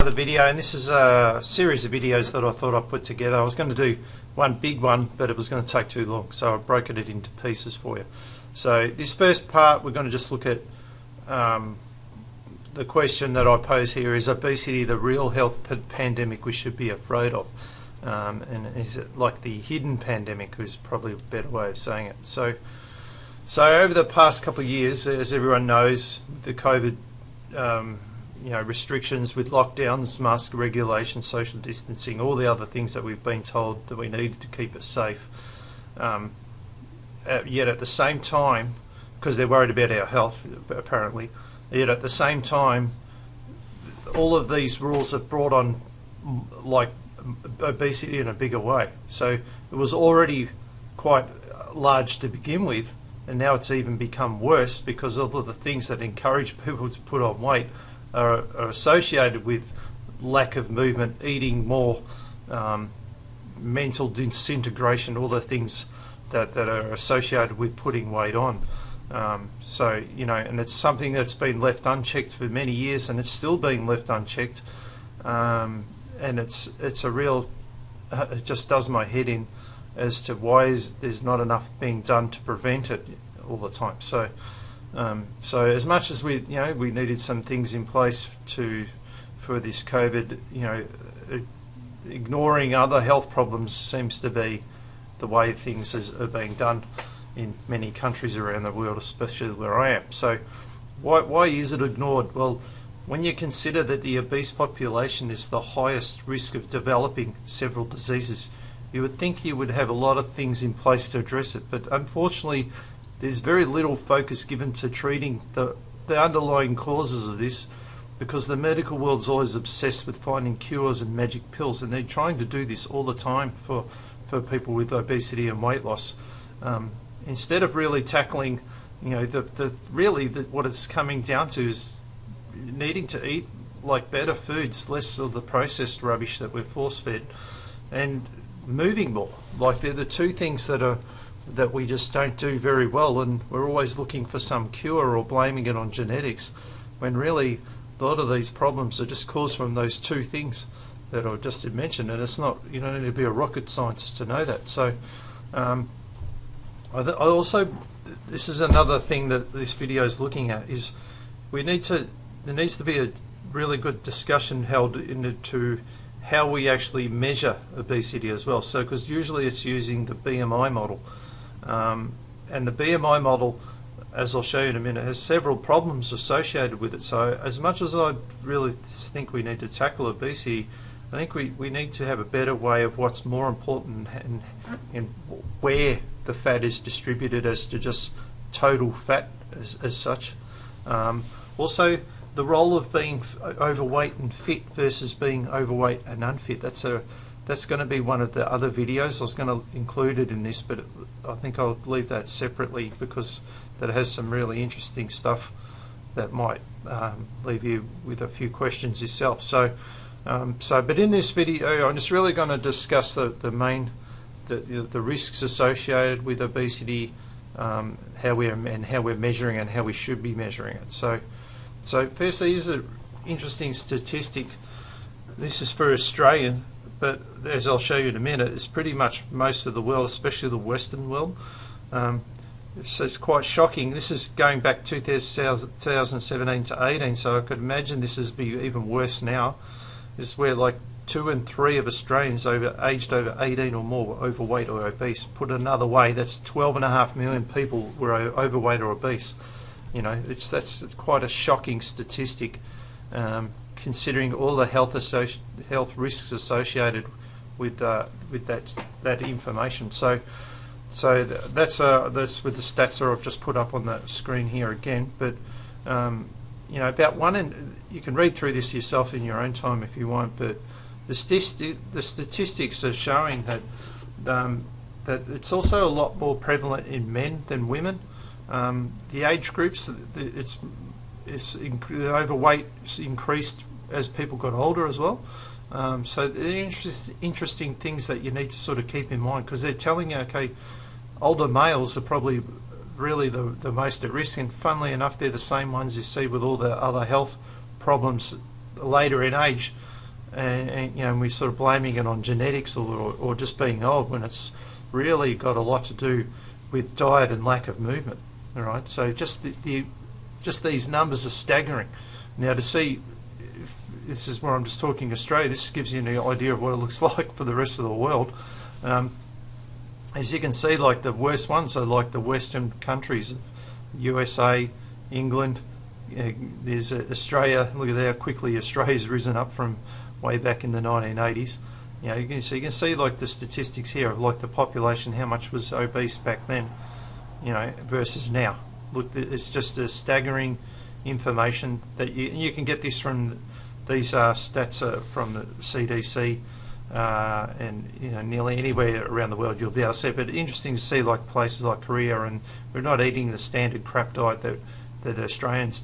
Another video, and this is a series of videos that I thought I'd put together. I was going to do one big one, but it was going to take too long, so I've broken it into pieces for you. So this first part, we're going to just look at the question that I pose here: is obesity the real health pandemic we should be afraid of? And is it like the hidden pandemic, is probably a better way of saying it. So over the past couple of years, as everyone knows, the COVID restrictions with lockdowns, mask regulation, social distancing, all the other things that we've been told that we needed to keep us safe. Yet at the same time, because they're worried about our health, apparently, yet at the same time, all of these rules have brought on like obesity in a bigger way. So it was already quite large to begin with, and now it's even become worse because all of the things that encourage people to put on weight are associated with lack of movement, eating more, mental disintegration, all the things that are associated with putting weight on. And it's something that's been left unchecked for many years, and it's still being left unchecked. And it's a real, it just does my head in as to why there's not enough being done to prevent it all the time. So as much as we needed some things in place for this COVID, ignoring other health problems seems to be the way things are being done in many countries around the world, especially where I am. So why is it ignored? Well, when you consider that the obese population is the highest risk of developing several diseases, you would think you would have a lot of things in place to address it, but unfortunately there's very little focus given to treating the underlying causes of this, because the medical world's always obsessed with finding cures and magic pills, and they're trying to do this all the time for people with obesity and weight loss, instead of really tackling, what it's coming down to is needing to eat like better foods, less of the processed rubbish that we're force-fed, and moving more. Like, they're the two things that we just don't do very well, and we're always looking for some cure or blaming it on genetics, when really a lot of these problems are just caused from those two things that I just mentioned. And it's not, you don't need to be a rocket scientist to know that. So I also, this is another thing that this video is looking at, is there needs to be a really good discussion held into how we actually measure obesity as well. So, because usually it's using the BMI model, and the BMI model, as I'll show you in a minute, has several problems associated with it. So as much as I really think we need to tackle obesity, I think we need to have a better way of what's more important and where the fat is distributed as to just total fat as such. Also, the role of being overweight and fit versus being overweight and unfit. That's going to be one of the other videos. I was going to include it in this, but I think I'll leave that separately, because that has some really interesting stuff that might leave you with a few questions yourself. But in this video, I'm just really going to discuss the risks associated with obesity, how we're measuring and how we should be measuring it. So firstly, here's an interesting statistic. This is for Australian, but as I'll show you in a minute, it's pretty much most of the world, especially the Western world. So it's quite shocking. This is going back 2017 to 18, so I could imagine this is be even worse now. This is where like 2 in 3 of Australians aged over 18 or more were overweight or obese. Put another way, that's 12.5 million people were overweight or obese. That's quite a shocking statistic, considering all the health risks associated with that information. So that's with the stats that I've just put up on the screen here again. But about you can read through this yourself in your own time if you want. But the statistics are showing that it's also a lot more prevalent in men than women. The age groups, overweight increased as people got older as well. So they're interesting things that you need to sort of keep in mind, because they're telling you, okay, older males are probably really the most at risk, and funnily enough, they're the same ones you see with all the other health problems later in age. and you know, we're sort of blaming it on genetics or just being old, when it's really got a lot to do with diet and lack of movement. All right, so just just these numbers are staggering. Now, to see, if this is where I'm just talking Australia, this gives you an idea of what it looks like for the rest of the world. As you can see, like the worst ones are like the Western countries of USA, England. There's Australia. Look at how quickly Australia's risen up from way back in the 1980s. You know, you can see like the statistics here of like the population, how much was obese back then, you know, versus now. Look, it's just a staggering information that you can get this from these stats from the CDC, and you know, nearly anywhere around the world you'll be able to see. But interesting to see like places like Korea, and we're not eating the standard crap diet that Australians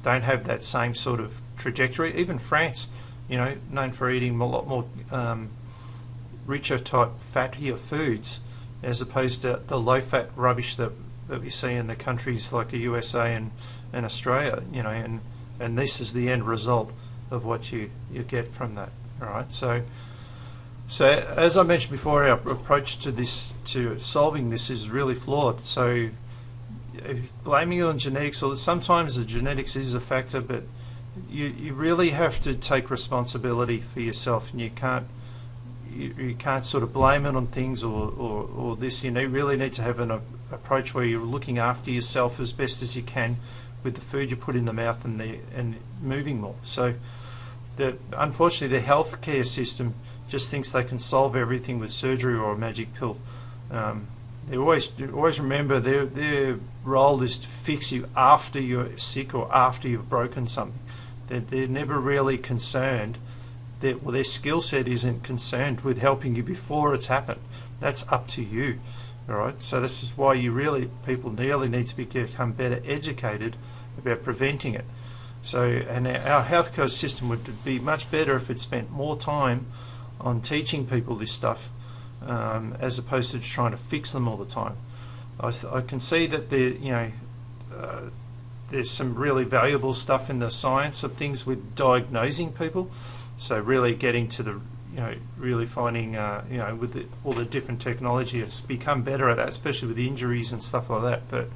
don't have that same sort of trajectory. Even France, you know, known for eating a lot more richer type fattier foods, as opposed to the low fat rubbish that we see in the countries like the USA and Australia, you know, and this is the end result of what you get from that. All right, so as I mentioned before, our approach to solving this is really flawed. So blaming it on genetics, or sometimes the genetics is a factor, but you really have to take responsibility for yourself, and you can't sort of blame it on things or this. You really need to have an approach where you're looking after yourself as best as you can with the food you put in the mouth and moving more. So unfortunately the healthcare system just thinks they can solve everything with surgery or a magic pill. They always remember their role is to fix you after you're sick or after you've broken something. They're never really concerned. Their skill set isn't concerned with helping you before it's happened. That's up to you. All right. So this is why people really need to become better educated about preventing it. So, and our healthcare system would be much better if it spent more time on teaching people this stuff, as opposed to just trying to fix them all the time. I can see that there's some really valuable stuff in the science of things with diagnosing people. So really getting to the, really finding, with all the different technology, it's become better at that, especially with injuries and stuff like that. But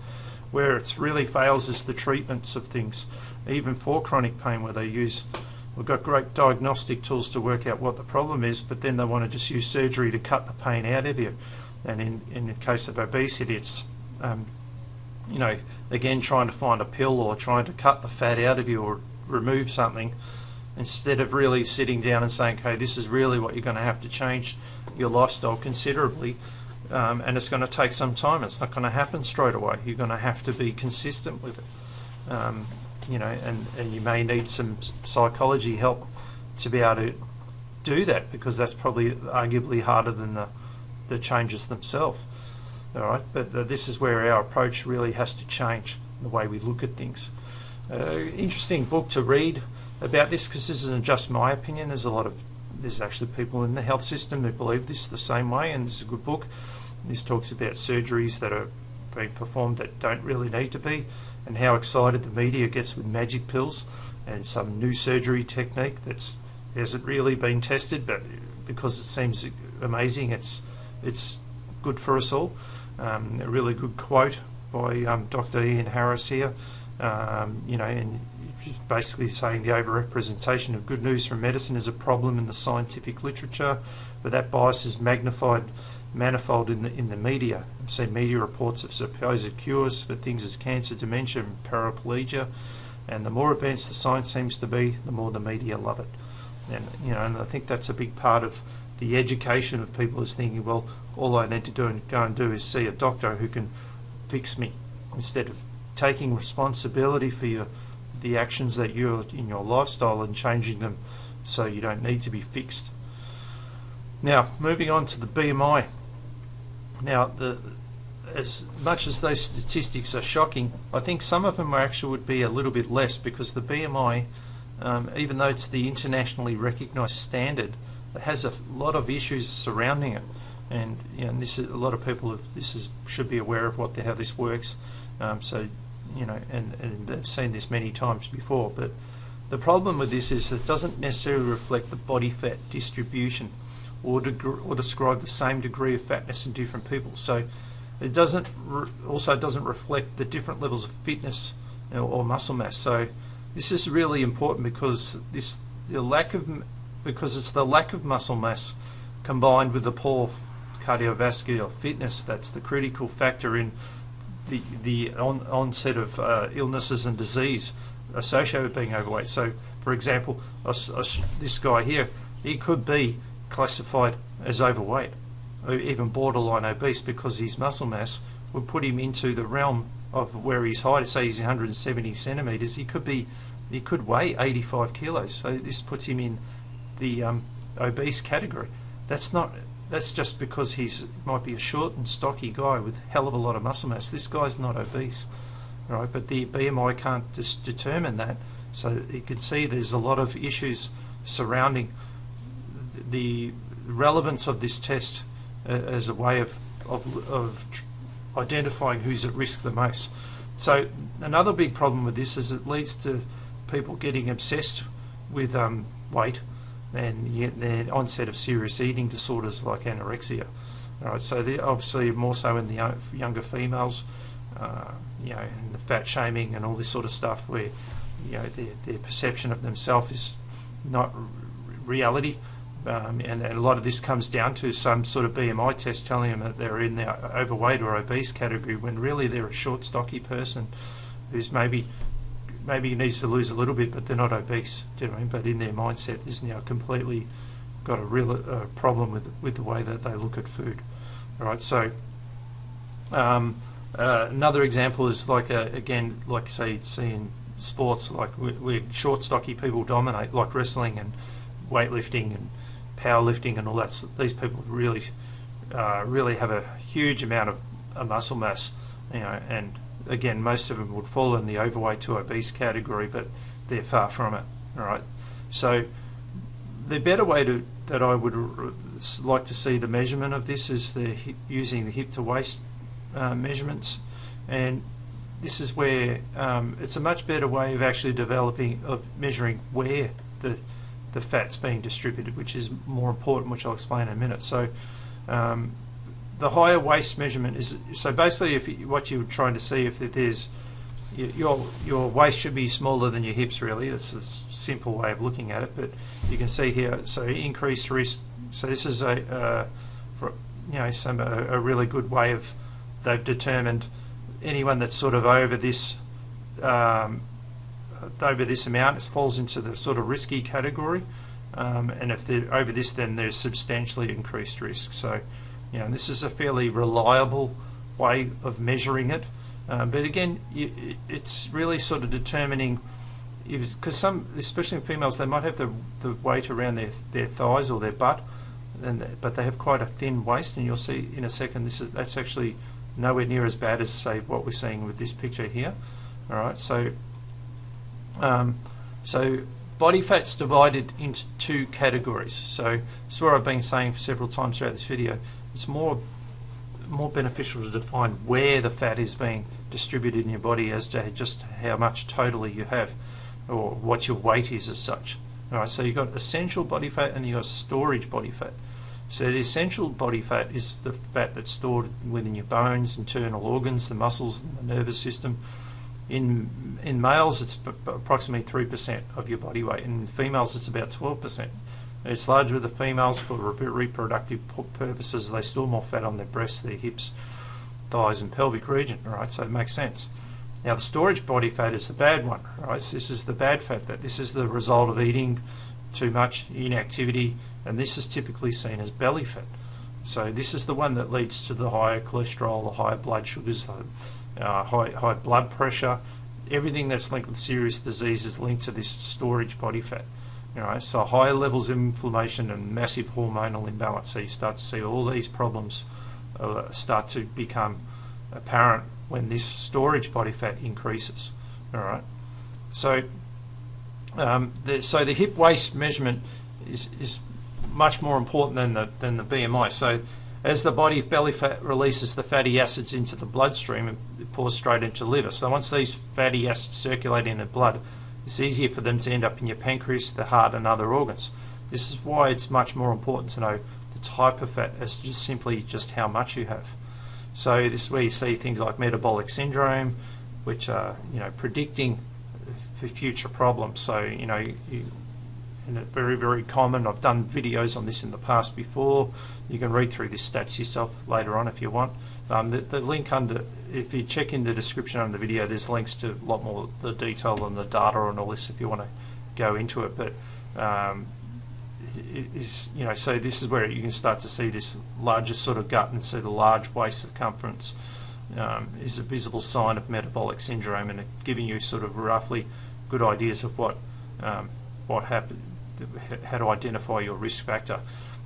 where it really fails is the treatments of things, even for chronic pain, where we've got great diagnostic tools to work out what the problem is, but then they want to just use surgery to cut the pain out of you. And in the case of obesity, it's, again, trying to find a pill or trying to cut the fat out of you or remove something, instead of really sitting down and saying, okay, this is really what you're going to have to change your lifestyle considerably, and it's going to take some time. It's not going to happen straight away. You're going to have to be consistent with it. And you may need some psychology help to be able to do that, because that's probably arguably harder than the changes themselves. All right, but this is where our approach really has to change, the way we look at things. Interesting book to read about this, because this isn't just my opinion. There's actually people in the health system who believe this the same way, and this is a good book. This talks about surgeries that are being performed that don't really need to be, and how excited the media gets with magic pills and some new surgery technique that hasn't really been tested, but because it seems amazing, it's good for us all. A really good quote by Dr. Ian Harris here, and basically saying the overrepresentation of good news from medicine is a problem in the scientific literature, but that bias is manifold in the media. I've seen media reports of supposed cures for things as cancer, dementia, and paraplegia, and the more advanced the science seems to be, the more the media love it. And I think that's a big part of the education of people, is thinking, well, all I need to go and do is see a doctor who can fix me, instead of taking responsibility for the actions that you're in your lifestyle and changing them so you don't need to be fixed. Now, moving on to the BMI. Now, as much as those statistics are shocking, I think some of them actually would be a little bit less, because the BMI, even though it's the internationally recognised standard, it has a lot of issues surrounding it, and a lot of people should be aware of how this works. And they've seen this many times before, but the problem with this is it doesn't necessarily reflect the body fat distribution or describe the same degree of fatness in different people. So it doesn't also doesn't reflect the different levels of fitness or muscle mass. So this is really important because it's the lack of muscle mass combined with the poor cardiovascular fitness that's the critical factor in the onset of illnesses and disease associated with being overweight. So, for example, this guy here, he could be classified as overweight, or even borderline obese, because his muscle mass would put him into the realm of where his height, say he's 170 centimeters, he could weigh 85 kilos. So this puts him in the obese category. That's just because he's might be a short and stocky guy with a hell of a lot of muscle mass. This guy's not obese, right? But the BMI can't just determine that. So you can see there's a lot of issues surrounding the relevance of this test as a way of identifying who's at risk the most. So another big problem with this is it leads to people getting obsessed with weight and the onset of serious eating disorders like anorexia. All right, so obviously more so in the younger females, and the fat shaming and all this sort of stuff, where their perception of themselves is not reality, and a lot of this comes down to some sort of BMI test telling them that they're in the overweight or obese category, when really they're a short, stocky person who's maybe needs to lose a little bit, but they're not obese. Do you know what I mean? But in their mindset, is now completely got a real problem with the way that they look at food. All right. So another example is like again, like say you see in sports, like where short, stocky people dominate, like wrestling and weightlifting and powerlifting and all that. So these people really have a huge amount of muscle mass, and again, most of them would fall in the overweight to obese category, but they're far from it. All right. So the better way that I would like to see the measurement of this is using the hip to waist measurements, and this is where it's a much better way of actually measuring where the fat's being distributed, which is more important, which I'll explain in a minute. So the higher waist measurement is, so basically what you're trying to see if there's your waist should be smaller than your hips, really. That's a simple way of looking at it, but you can see here, so increased risk. So this is a really good way of, they've determined anyone that's sort of over this amount, it falls into the sort of risky category, and if they're over this, then there's substantially increased risk. So this is a fairly reliable way of measuring it, but again, it's really sort of determining, because some, especially in females, they might have the weight around their thighs or their butt, but they have quite a thin waist, and you'll see in a second that's actually nowhere near as bad as, say, what we're seeing with this picture here. All right, so body fat's divided into two categories. So this is what I've been saying several times throughout this video. It's more beneficial to define where the fat is being distributed in your body as to just how much totally you have, or what your weight is as such. All right, so you've got essential body fat and you've got storage body fat. So the essential body fat is the fat that's stored within your bones, internal organs, the muscles, and the nervous system. In males, it's approximately 3% of your body weight. In females, it's about 12%. It's larger with the females for reproductive purposes. They store more fat on their breasts, their hips, thighs, and pelvic region. All right, so it makes sense. Now, the storage body fat is the bad one. All right, so this is the bad fat. This is the result of eating too much, inactivity, and this is typically seen as belly fat. So this is the one that leads to the higher cholesterol, the higher blood sugars, the high blood pressure. Everything that's linked with serious disease is linked to this storage body fat. All right, so higher levels of inflammation and massive hormonal imbalance. So you start to see all these problems start to become apparent when this storage body fat increases. All right, so the hip waist measurement is much more important than the BMI. So as the belly fat releases the fatty acids into the bloodstream, it pours straight into the liver. So once these fatty acids circulate in the blood, it's easier for them to end up in your pancreas, the heart, and other organs. This is why it's much more important to know the type of fat as just simply just how much you have. So this is where you see things like metabolic syndrome, which are predicting for future problems. So and it's very, very common. I've done videos on this in the past before. You can read through this stats yourself later on if you want. The link under, if you check in the description under the video, there's links to a lot more the detail and the data and all this if you want to go into it. But so this is where you can start to see this larger sort of gut and see the large waist circumference is a visible sign of metabolic syndrome, and giving you sort of roughly good ideas of what happened, how to identify your risk factor.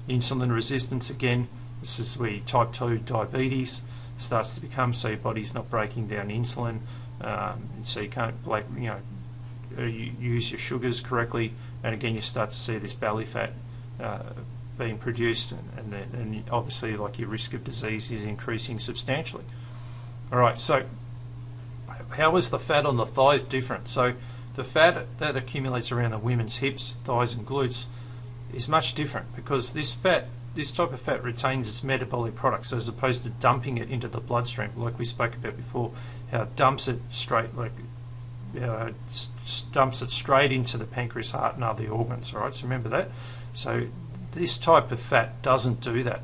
Insulin resistance, again, this is where type 2 diabetes starts to become, so your body's not breaking down insulin, so you can't use your sugars correctly, and again you start to see this belly fat being produced, and obviously like your risk of disease is increasing substantially. Alright, so how is the fat on the thighs different? So the fat that accumulates around the women's hips, thighs and glutes is much different, because this type of fat retains its metabolic products as opposed to dumping it into the bloodstream, like we spoke about before, how it dumps it straight, dumps it straight into the pancreas, heart and other organs. Alright, so remember that. So this type of fat doesn't do that.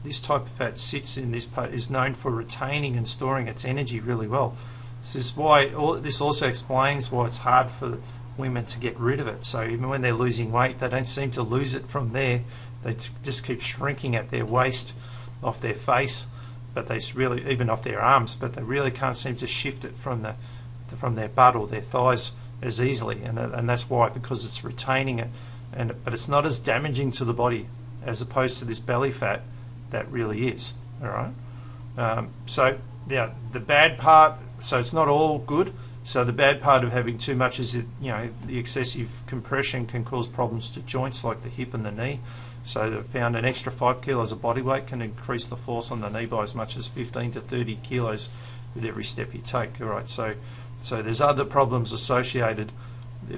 This type of fat sits in this part, is known for retaining and storing its energy really well. This is why this also explains why it's hard for women to get rid of it. So even when they're losing weight, they don't seem to lose it from there. They just keep shrinking at their waist, off their face, but they really, even off their arms, but they really can't seem to shift it from their butt or their thighs as easily, and that's why, because it's retaining it, but it's not as damaging to the body as opposed to this belly fat that really is. All right. So yeah, the bad part. So it's not all good. So the bad part of having too much is that, the excessive compression can cause problems to joints like the hip and the knee. So they found an extra 5 kilos of body weight can increase the force on the knee by as much as 15 to 30 kilos with every step you take. All right. So there's other problems associated.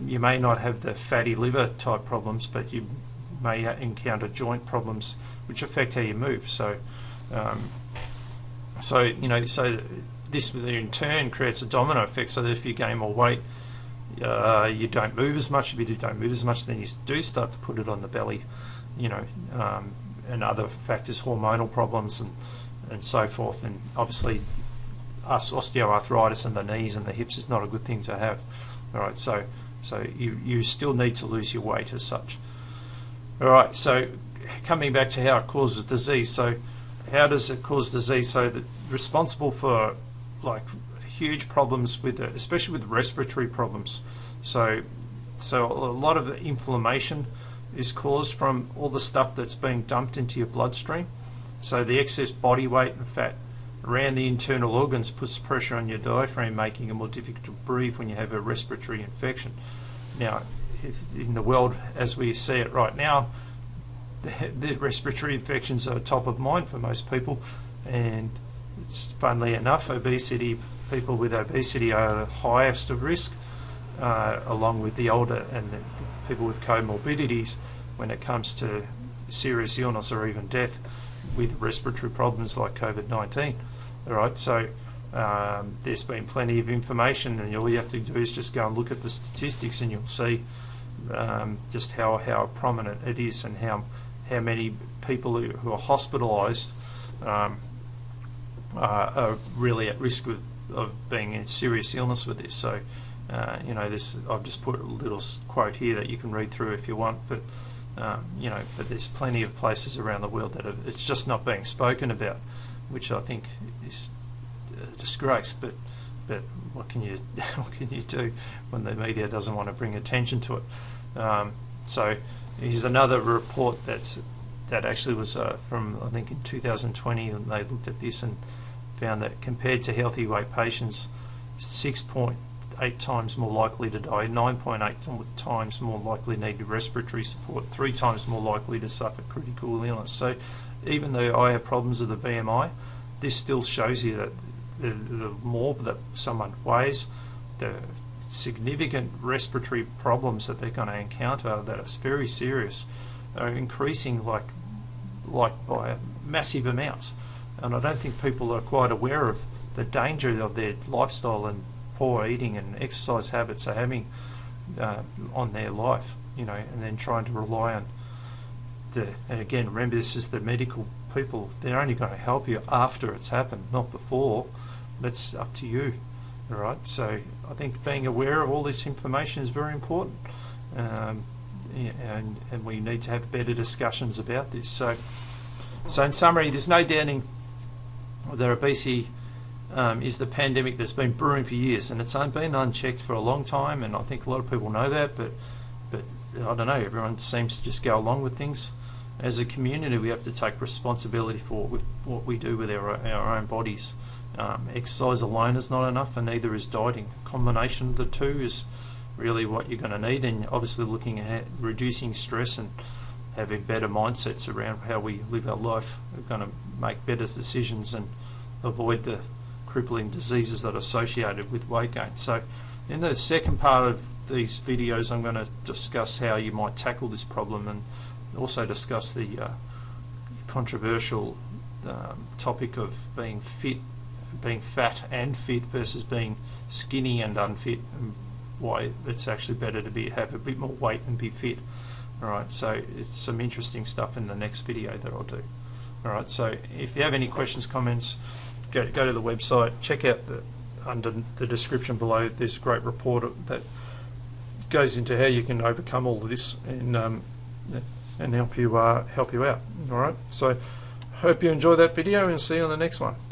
You may not have the fatty liver type problems, but you may encounter joint problems which affect how you move. So this in turn creates a domino effect, so that if you gain more weight, you don't move as much. If you don't move as much, then you do start to put it on the belly, and other factors, hormonal problems and so forth. And obviously osteoarthritis in the knees and the hips is not a good thing to have. All right, so you still need to lose your weight as such. All right, so coming back to how it causes disease. So how does it cause disease? So responsible for like huge problems with especially with respiratory problems. So a lot of the inflammation is caused from all the stuff that's being dumped into your bloodstream. So the excess body weight and fat around the internal organs puts pressure on your diaphragm, making it more difficult to breathe when you have a respiratory infection. Now, in the world as we see it right now, the respiratory infections are top of mind for most people, and funnily enough, people with obesity are the highest of risk, along with the older and the people with comorbidities when it comes to serious illness or even death with respiratory problems like COVID-19. All right, so there's been plenty of information, and all you have to do is just go and look at the statistics, and you'll see just how prominent it is, and how many people who are hospitalised are really at risk of being in serious illness with this. So this, I've just put a little quote here that you can read through if you want, but but there's plenty of places around the world that it's just not being spoken about, which I think is a disgrace. But what can you do when the media doesn't want to bring attention to it? So here's another report that actually was from, I think, in 2020, and they looked at this and found that compared to healthy weight patients, 6.8 times more likely to die, 9.8 times more likely need respiratory support, 3 times more likely to suffer critical illness. So even though I have problems with the BMI, this still shows you that the more that someone weighs, the significant respiratory problems that they're going to encounter that are very serious are increasing like by massive amounts. And I don't think people are quite aware of the danger of their lifestyle and poor eating and exercise habits are having on their life, you know, and then trying to rely on and again, remember, this is the medical people. They're only going to help you after it's happened, not before. That's up to you, all right? So I think being aware of all this information is very important, and we need to have better discussions about this. So in summary, there's no doubting that obesity is the pandemic that's been brewing for years, and it's been unchecked for a long time, and I think a lot of people know that, but I don't know, everyone seems to just go along with things. As a community, we have to take responsibility for what we do with our own bodies. Exercise alone is not enough, and neither is dieting. A combination of the two is really what you're going to need, and obviously looking at reducing stress and having better mindsets around how we live our life. We're going to make better decisions and avoid the crippling diseases that are associated with weight gain. So in the second part of these videos, I'm going to discuss how you might tackle this problem, and also discuss the controversial topic of being fat and fit versus being skinny and unfit, and why it's actually better to have a bit more weight and be fit. Alright, so it's some interesting stuff in the next video that I'll do. Alright, so if you have any questions, comments, go to the website, check out under the description below. There's a great report that goes into how you can overcome all of this and help you out. Alright, so hope you enjoy that video, and see you on the next one.